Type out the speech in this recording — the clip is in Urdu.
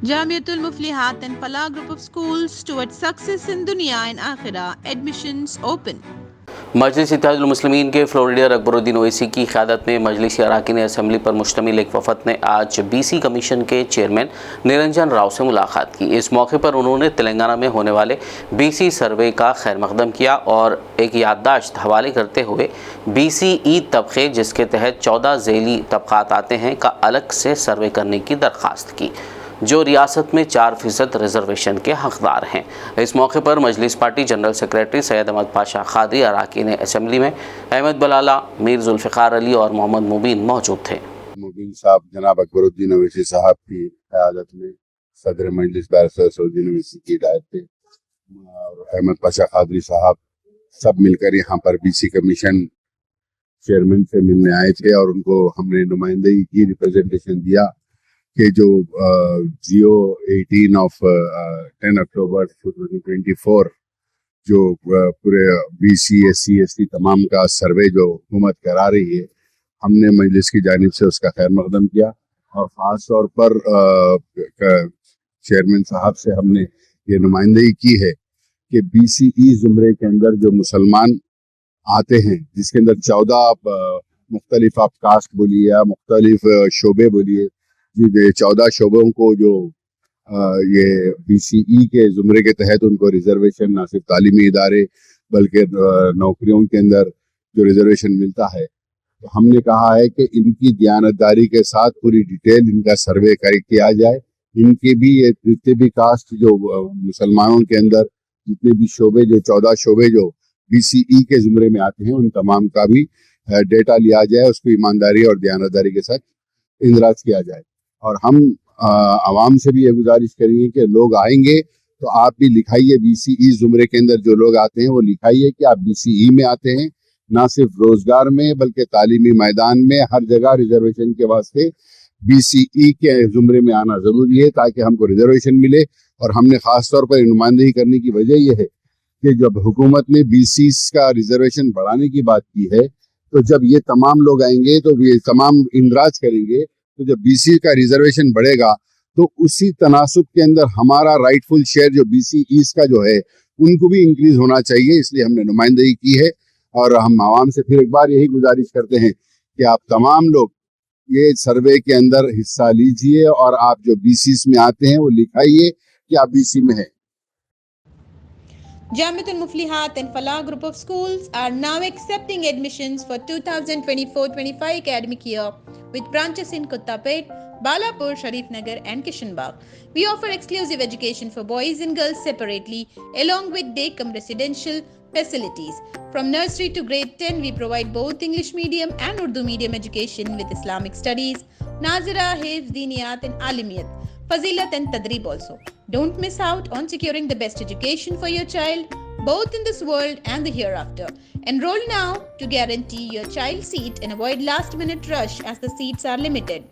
Jamiatul Muflihat and Falah Group of Schools towards success in Dunya and Akhirah. Admissions open. مجلس اتحاد المسلمین کے فلور لیڈر اکبرالدین اویسی کی قیادت میں مجلسی اراکین اسمبلی پر مشتمل ایک وفد نے آج بی سی کمیشن کے چیئرمین نرنجن راؤ سے ملاقات کی۔ اس موقع پر انہوں نے تلنگانہ میں ہونے والے بی سی سروے کا خیر مقدم کیا اور ایک یادداشت حوالے کرتے ہوئے بی سی ای طبقے جس کے تحت 14 ذیلی طبقات آتے ہیں کا الگ سے سروے کرنے کی درخواست کی، جو ریاست میں 4% ریزرویشن کے حقدار ہیں۔ اس موقع پر مجلس پارٹی جنرل سیکریٹری سید احمد پاشا قادری، اراکین اسمبلی میں احمد بلالہ، میر ذوالفقار علی اور محمد مبین موجود تھے۔ مبین صاحب جناب اکبرالدین اویسی صاحب کی قیادت میں، صدر مجلس بیرسٹر اسدالدین اویسی کی ہدایت پہ اور احمد پاشا قادری صاحب سب مل کر یہاں پر بی سی کمیشن چیئرمین سے ملنے آئے تھے اور ان کو ہم نے نمائندگی کی، ریپرزنٹیشن دیا کہ جو جیو 18 آف 10 اکتوبر 2024 جو پورے B C S C S T تمام کا سروے جو حکومت کرا رہی ہے، ہم نے مجلس کی جانب سے اس کا خیر مقدم کیا اور خاص طور پر چیئرمین صاحب سے ہم نے یہ نمائندگی کی ہے کہ بی سی ای زمرے کے اندر جو مسلمان آتے ہیں، جس کے اندر 14 مختلف آپ کاسٹ بولیے یا مختلف شعبے بولیے، جی 14 شعبوں کو جو یہ بی سی ای کے زمرے کے تحت ان کو ریزرویشن نہ صرف تعلیمی ادارے بلکہ نوکریوں کے اندر جو ریزرویشن ملتا ہے، تو ہم نے کہا ہے کہ ان کی دیانتداری کے ساتھ پوری ڈیٹیل ان کا سروے کیا جائے، ان کے بھی جتنے بھی کاسٹ جو مسلمانوں کے اندر جتنے بھی شعبے جو 14 شعبے جو بی سی ای کے زمرے میں آتے ہیں، ان تمام کا بھی ڈیٹا لیا جائے، اس کو ایمانداری اور دیانتداری کے ساتھ اندراج کیا جائے۔ اور ہم عوام سے بھی یہ گزارش کریں گے کہ لوگ آئیں گے تو آپ بھی لکھائیے، بی سی ای زمرے کے اندر جو لوگ آتے ہیں وہ لکھائیے کہ آپ بی سی ای میں آتے ہیں، نہ صرف روزگار میں بلکہ تعلیمی میدان میں ہر جگہ ریزرویشن کے واسطے بی سی ای کے زمرے میں آنا ضروری ہے تاکہ ہم کو ریزرویشن ملے۔ اور ہم نے خاص طور پر نمائندگی کرنے کی وجہ یہ ہے کہ جب حکومت نے بی سیز کا ریزرویشن بڑھانے کی بات کی ہے، تو جب یہ تمام لوگ آئیں گے تو یہ تمام اندراج کریں گے، تو جب بی سی کا ریزرویشن بڑھے گا تو اسی تناسب کے اندر ہمارا رائٹ فل شیئر جو بی سی ایز کا جو ہے ان کو بھی انکریز ہونا چاہیے۔ اس لیے ہم نے نمائندگی کی ہے اور ہم عوام سے پھر ایک بار یہی گزارش کرتے ہیں کہ آپ تمام لوگ یہ سروے کے اندر حصہ لیجئے اور آپ جو بی سیز میں آتے ہیں وہ لکھائیے کہ آپ بی سی میں ہیں۔ Jamiatul Muflihat and Falah Group of Schools are now accepting admissions for 2024-25 academic year with branches in Kottapet, Balapur, Sharif Nagar and Kishanbagh. We offer exclusive education for boys and girls separately along with day-cum residential facilities. From nursery to grade 10, we provide both English medium and Urdu medium education with Islamic studies, Nazira, Hifz, Diniyat and Alimiyat, Fazilat and Tadrib also. Don't miss out on securing the best education for your child, both in this world and the hereafter. Enroll now to guarantee your child's seat and avoid last-minute rush as the seats are limited.